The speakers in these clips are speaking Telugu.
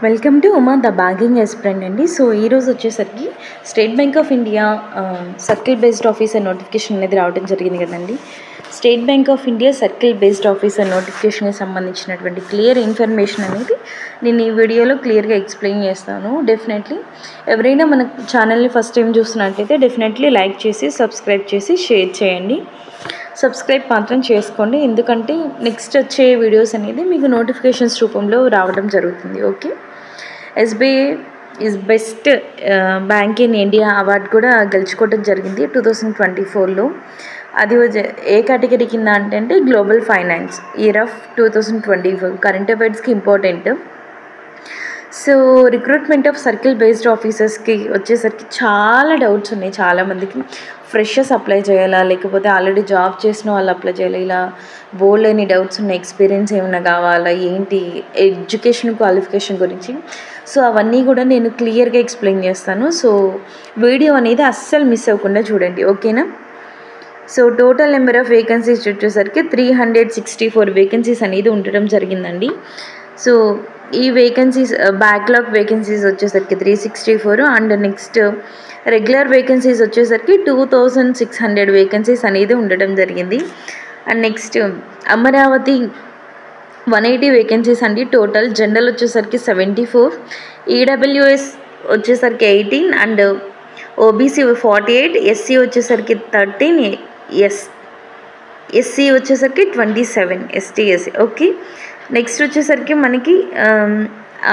Welcome to Uma the banking aspirant అండి. సో ఈరోజు వచ్చేసరికి State Bank of India circle based officer notification అనేది రావడం జరిగింది కదండి. State Bank of India circle based officer నోటిఫికేషన్కి సంబంధించినటువంటి క్లియర్ ఇన్ఫర్మేషన్ అనేది నేను ఈ వీడియోలో క్లియర్గా ఎక్స్ప్లెయిన్ చేస్తాను. డెఫినెట్లీ ఎవరైనా మన ఛానల్ని ఫస్ట్ టైం చూస్తున్నట్లయితే డెఫినెట్లీ లైక్ చేసి సబ్స్క్రైబ్ చేసి షేర్ చేయండి. సబ్స్క్రైబ్ మాత్రం చేసుకోండి, ఎందుకంటే నెక్స్ట్ వచ్చే వీడియోస్ అనేది మీకు నోటిఫికేషన్స్ రూపంలో రావడం జరుగుతుంది. Okay, SBI is best bank in India award కూడా గెలుచుకోవడం జరిగింది 2024లో. అది ఏ కేటగిరీ కింద అంటే global finance year of 2024 current అఫైర్స్కి important. So recruitment of circle based ఆఫీసర్స్కి వచ్చేసరికి చాలా డౌట్స్ ఉన్నాయి చాలామందికి. ఫ్రెషర్స్ అప్లై చేయాలా, లేకపోతే ఆల్రెడీ జాబ్ చేసిన వాళ్ళు అప్లై చేయాలి, ఇలా బోల్డ్ అని డౌట్స్ ఉన్నాయి. ఎక్స్పీరియన్స్ ఏమైనా కావాలా, ఏంటి, ఎడ్యుకేషన్ క్వాలిఫికేషన్ గురించి. సో అవన్నీ కూడా నేను క్లియర్గా ఎక్స్ప్లెయిన్ చేస్తాను. సో వీడియో అనేది అస్సలు మిస్ అవ్వకుండా చూడండి, ఓకేనా. So total number of vacancies వచ్చేసరికి 364 వేకెన్సీస్ అనేది ఉండటం జరిగిందండి. సో ఈ వేకెన్సీస్ బ్యాక్లాగ్ వేకెన్సీస్ వచ్చేసరికి 364 అండ్ నెక్స్ట్ రెగ్యులర్ వేకెన్సీస్ వచ్చేసరికి 2600 వేకెన్సీస్ అనేది ఉండటం జరిగింది. అండ్ నెక్స్ట్ అమరావతి 180 వేకెన్సీస్ అండి టోటల్. జనరల్ వచ్చేసరికి 74, ఈడబ్ల్యూఎస్ వచ్చేసరికి 18 అండ్ ఓబీసీ 48, ఎస్సీ వచ్చేసరికి 13, ఎస్సీ వచ్చేసరికి 27, ఎస్టీ ఎస్సీ. ఓకే, నెక్స్ట్ వచ్చేసరికి మనకి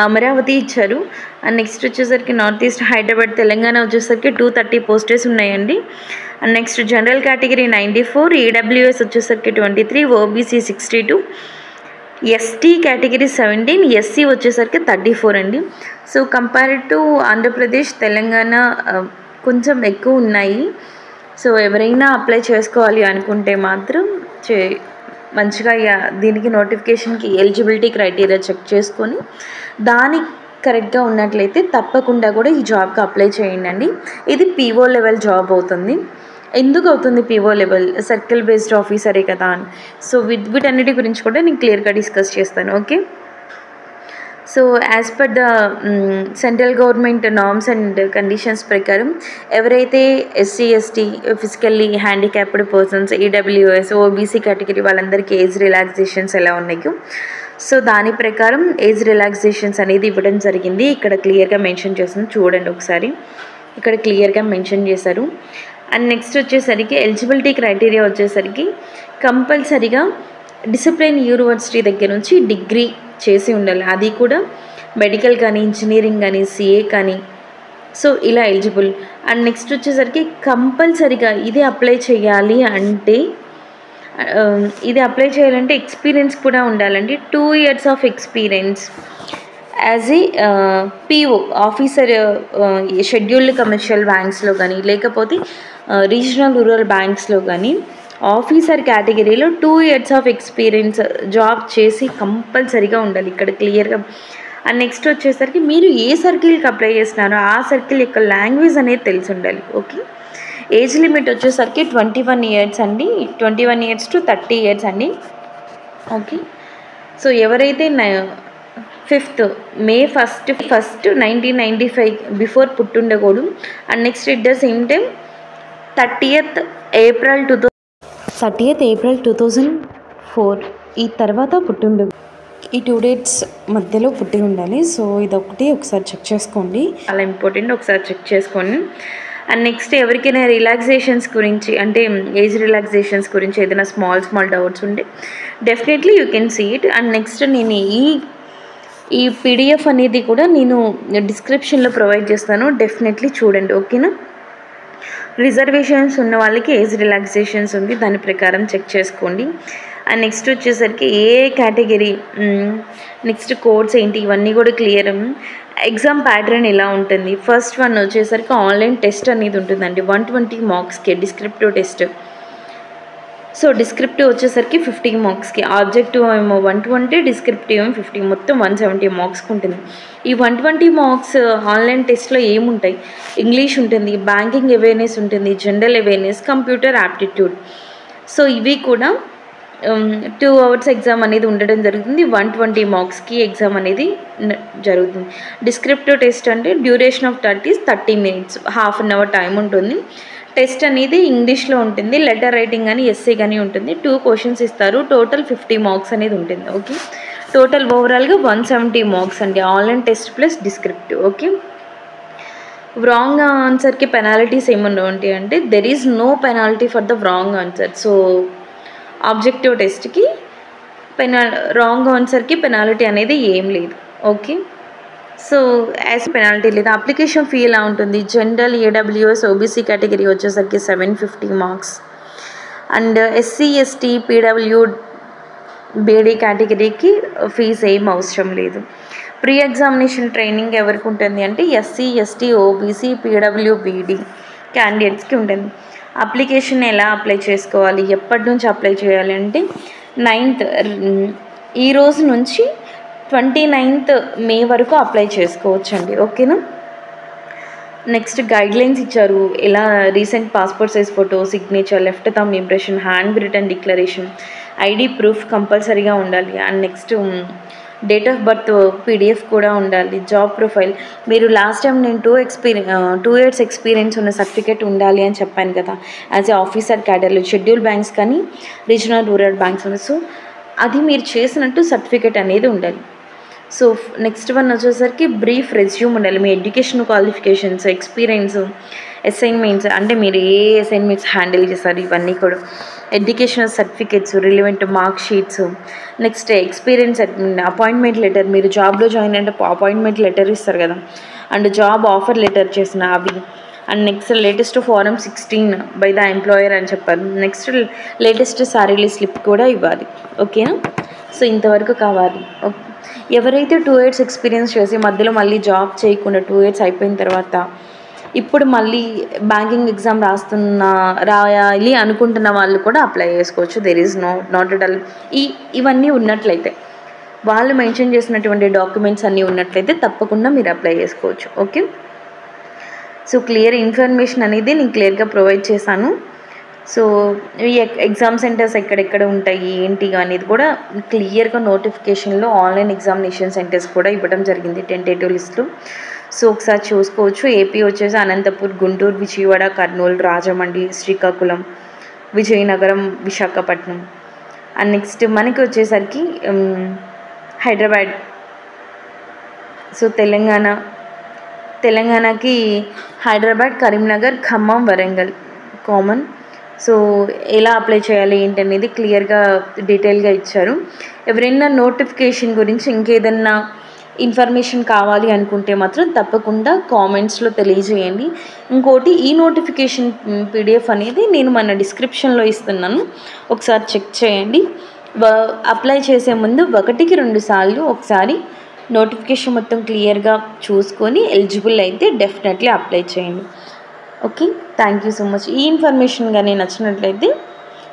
అమరావతి ఇచ్చారు. అండ్ నెక్స్ట్ వచ్చేసరికి నార్త్ ఈస్ట్ హైదరాబాద్ తెలంగాణ వచ్చేసరికి 230 పోస్టర్స్ ఉన్నాయండి. And next general category 94, EWS వచ్చేసరికి 23, ఓబీసీ 62, ఎస్టీ కేటగిరీ 17, ఎస్సీ వచ్చేసరికి 34 అండి. So compared to Andhra Pradesh Telangana కొంచెం ఎక్కువ ఉన్నాయి. సో ఎవరైనా అప్లై చేసుకోవాలి అనుకుంటే మాత్రం మంచిగా దీనికి నోటిఫికేషన్కి ఎలిజిబిలిటీ క్రైటీరియా చెక్ చేసుకొని దానికి కరెక్ట్గా ఉన్నట్లయితే తప్పకుండా కూడా ఈ జాబ్కి అప్లై చేయండి. ఇది పీఓ లెవెల్ జాబ్ అవుతుంది. ఎందుకు అవుతుంది పీఓ లెవెల్? సర్కిల్ బేస్డ్ ఆఫీసరే కదా అని. సో వీటన్నిటి గురించి కూడా నేను క్లియర్గా డిస్కస్ చేస్తాను. Okay, so as per the central government norms and conditions ప్రకారం ఎవరైతే SC ST physically handicapped persons, EWS OBC category వాళ్ళందరికీ ఏజ్ రిలాక్సేషన్స్ ఎలా ఉన్నాయో సో దాని ప్రకారం ఏజ్ రిలాక్సేషన్స్ అనేది ఇవ్వడం జరిగింది. ఇక్కడ క్లియర్గా మెన్షన్ చేస్తుంది, చూడండి ఒకసారి. ఇక్కడ క్లియర్గా మెన్షన్ చేశారు. అండ్ నెక్స్ట్ వచ్చేసరికి ఎలిజిబిలిటీ క్రైటీరియా వచ్చేసరికి కంపల్సరీగా డిసిప్లిన్ యూనివర్సిటీ దగ్గర నుంచి డిగ్రీ చేసి ఉండాలి, అది కూడా మెడికల్ కానీ ఇంజనీరింగ్ కానీ సిఏ కానీ. సో ఇలా ఎలిజిబుల్. అండ్ నెక్స్ట్ వచ్చేసరికి కంపల్సరీగా ఇది అప్లై చేయాలంటే ఎక్స్పీరియన్స్ కూడా ఉండాలండి. 2 years of experience as a PO officer scheduled commercial బ్యాంక్స్లో కానీ లేకపోతే రీజనల్ రూరల్ బ్యాంక్స్లో కానీ ఆఫీసర్ కేటగిరీలో 2 years ఆఫ్ ఎక్స్పీరియన్స్ జాబ్ చేసి కంపల్సరీగా ఉండాలి ఇక్కడ క్లియర్గా. అండ్ నెక్స్ట్ వచ్చేసరికి మీరు ఏ సర్కిల్కి అప్లై చేస్తున్నారో ఆ సర్కిల్ యొక్క లాంగ్వేజ్ అనేది తెలిసి ఉండాలి. ఓకే, ఏజ్ లిమిట్ వచ్చేసరికి 21 years అండి, 21 years to 30 years అండి. ఓకే, సో ఎవరైతే 5th May 1st 1995 బిఫోర్ పుట్టుండకూడదు. And next it the same time 30th April 2004 ఈ తర్వాత పుట్టిండు. ఈ 2 dates మధ్యలో పుట్టి ఉండాలి. సో ఇదొకటి ఒకసారి చెక్ చేసుకోండి, చాలా ఇంపార్టెంట్, ఒకసారి చెక్ చేసుకోండి. అండ్ నెక్స్ట్ ఎవరికైనా రిలాక్సేషన్స్ గురించి అంటే ఏజ్ రిలాక్సేషన్స్ గురించి ఏదైనా స్మాల్ డౌట్స్ ఉంటే definitely you can see it. And next నేను ఈ పీడిఎఫ్ అనేది కూడా నేను డిస్క్రిప్షన్లో ప్రొవైడ్ చేస్తాను, డెఫినెట్లీ చూడండి, ఓకేనా. రిజర్వేషన్స్ ఉన్న వాళ్ళకి ఏజ్ రిలాక్సేషన్స్ ఉంది, దాని ప్రకారం చెక్ చేసుకోండి. అండ్ నెక్స్ట్ వచ్చేసరికి ఏ కేటగిరీ, నెక్స్ట్ కోడ్స్ ఏంటి, ఇవన్నీ కూడా క్లియర్. ఎగ్జామ్ ప్యాటర్న్ ఎలా ఉంటుంది? ఫస్ట్ వన్ వచ్చేసరికి ఆన్లైన్ టెస్ట్ అనేది ఉంటుందండి 120 marksకి డిస్క్రిప్టివ్ టెస్ట్. సో డిస్క్రిప్టివ్ వచ్చేసరికి 50 marksకి, ఆబ్జెక్టివ్ ఏమో 120, డిస్క్రిప్టివ్ ఏమో 50, మొత్తం 170 marksకి ఉంటుంది. ఈ 120 marks ఆన్లైన్ టెస్ట్లో ఏముంటాయి? ఇంగ్లీష్ ఉంటుంది, బ్యాంకింగ్ అవేర్నెస్ ఉంటుంది, general awareness, computer aptitude. So ఇవి కూడా 2 అవర్స్ ఎగ్జామ్ అనేది ఉండడం జరుగుతుంది. 120 మార్క్స్కి ఎగ్జామ్ అనేది జరుగుతుంది. డిస్క్రిప్టివ్ టెస్ట్ అంటే duration of 30 minutes, half an hour time ఉంటుంది. టెస్ట్ అనేది ఇంగ్లీష్లో ఉంటుంది. లెటర్ రైటింగ్ కానీ ఎస్సే కానీ ఉంటుంది. 2 క్వశ్చన్స్ ఇస్తారు. టోటల్ 50 మార్క్స్ అనేది ఉంటుంది. ఓకే, టోటల్ ఓవరాల్గా 170 మార్క్స్ అండి. Online test plus descriptive. Okay, wrong ఆన్సర్కి పెనాల్టీస్ ఏమన్నా ఉంటాయి అంటే there is no penalty for the wrong answer. So objective టెస్ట్కి రాంగ్ ఆన్సర్కి పెనాల్టీ అనేది ఏం లేదు. ఓకే, సో యాజ్ పెనాల్టీ లేదు. అప్లికేషన్ ఫీ ఎలా ఉంటుంది? జనరల్, ఏడబ్ల్యూఎస్, ఓబీసీ కేటగిరీ వచ్చేసరికి 750 marks and SC, ST, PW, BD కేటగిరీకి ఫీజు ఏం అవసరం లేదు. ప్రీ ఎగ్జామినేషన్ ట్రైనింగ్ ఎవరికి ఉంటుంది అంటే SC, ST, OBC, PW, BD క్యాండిడేట్స్కి ఉంటుంది. అప్లికేషన్ ఎలా అప్లై చేసుకోవాలి, ఎప్పటి నుంచి అప్లై చేయాలి అంటే 9th ఈ రోజు నుంచి 29th మే వరకు అప్లై చేసుకోవచ్చండి. ఓకేనా, నెక్స్ట్ గైడ్లైన్స్ ఇచ్చారు. ఎలా recent passport size photo, signature, left thumb impression, hand written declaration, ID proof కంపల్సరీగా ఉండాలి. And next date of birth PDF కూడా ఉండాలి. జాబ్ ప్రొఫైల్, మీరు లాస్ట్ టైం నేను 2 years ఎక్స్పీరియన్స్ ఉన్న సర్టిఫికేట్ ఉండాలి అని చెప్పాను కదా, యాజ్ ఏ ఆఫీసర్ క్యాడర్లో షెడ్యూల్ బ్యాంక్స్ కానీ రీజనల్ రూరల్ బ్యాంక్స్. సో అది మీరు చేసినట్టు సర్టిఫికేట్ అనేది ఉండాలి. సో నెక్స్ట్ వన్ వచ్చేసరికి బ్రీఫ్ రెజ్యూమ్ ఉండాలి. మీ ఎడ్యుకేషన్ క్వాలిఫికేషన్స్, ఎక్స్పీరియన్స్, అసైన్మెంట్స్ అంటే మీరు ఏ అసైన్మెంట్స్ హ్యాండిల్ చేస్తారు ఇవన్నీ కూడా, educational certificates, relevant mark sheets, next experience, appointment letter, మీరు జాబ్లో జాయిన్ అంటే అపాయింట్మెంట్ లెటర్ ఇస్తారు కదా, అండ్ జాబ్ ఆఫర్ లెటర్ చేసిన అవి, and next latest form 16 by the employer అని చెప్పారు. నెక్స్ట్ లేటెస్ట్ సాలరీ స్లిప్ కూడా ఇవ్వాలి. ఓకేనా, సో ఇంతవరకు కావాలి. ఓకే, ఎవరైతే 2 years ఎక్స్పీరియన్స్ చేసి మధ్యలో మళ్ళీ జాబ్ చేయకుండా 2 years అయిపోయిన తర్వాత ఇప్పుడు మళ్ళీ బ్యాంకింగ్ ఎగ్జామ్ రాయాలి అనుకుంటున్న వాళ్ళు కూడా అప్లై చేసుకోవచ్చు. There is not at all. ఇవన్నీ ఉన్నట్లయితే, వాళ్ళు మెన్షన్ చేసినటువంటి డాక్యుమెంట్స్ అన్నీ ఉన్నట్లయితే తప్పకుండా మీరు అప్లై చేసుకోవచ్చు. ఓకే, సో క్లియర్ ఇన్ఫర్మేషన్ అనేది నేను క్లియర్గా ప్రొవైడ్ చేశాను. సో ఈ ఎగ్జామ్ సెంటర్స్ ఎక్కడెక్కడ ఉంటాయి ఏంటి అనేది కూడా క్లియర్గా నోటిఫికేషన్లో ఆన్లైన్ ఎగ్జామినేషన్ సెంటర్స్ కూడా ఇవ్వడం జరిగింది టెంటేటివ్ లిస్ట్లో. సో ఒకసారి చూసుకోవచ్చు. ఏపీ వచ్చేసి అనంతపూర్, గుంటూరు, విజయవాడ, కర్నూలు, రాజమండ్రి, శ్రీకాకుళం, విజయనగరం, విశాఖపట్నం. అండ్ నెక్స్ట్ మనకి వచ్చేసరికి హైదరాబాద్. సో తెలంగాణకి హైదరాబాద్, కరీంనగర్, ఖమ్మం, వరంగల్ కామన్. సో ఎలా అప్లై చేయాలి ఏంటనేది క్లియర్గా డీటెయిల్గా ఇచ్చారు. ఎవరైనా నోటిఫికేషన్ గురించి ఇంకేదన్నా ఇన్ఫర్మేషన్ కావాలి అనుకుంటే మాత్రం తప్పకుండా కామెంట్స్లో తెలియజేయండి. ఇంకోటి, ఈ నోటిఫికేషన్ పీడిఎఫ్ అనేది నేను మన డిస్క్రిప్షన్లో ఇస్తున్నాను, ఒకసారి చెక్ చేయండి. అప్లై చేసే ముందు 1-2 సార్లు ఒకసారి నోటిఫికేషన్ మొత్తం క్లియర్గా చూసుకొని ఎలిజిబుల్ అయితే డెఫినెట్లీ అప్లై చేయండి. Okay, thank you so much. ఈ ఇన్ఫర్మేషన్ కానీ నచ్చినట్లయితే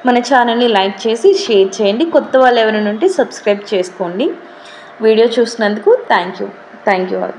మన ఛానల్ని లైక్ చేసి షేర్ చేయండి. కొత్త వాళ్ళు ఎవరైనా ఉంటే సబ్స్క్రైబ్ చేసుకోండి. వీడియో చూసినందుకు థ్యాంక్ యూ ఆల్.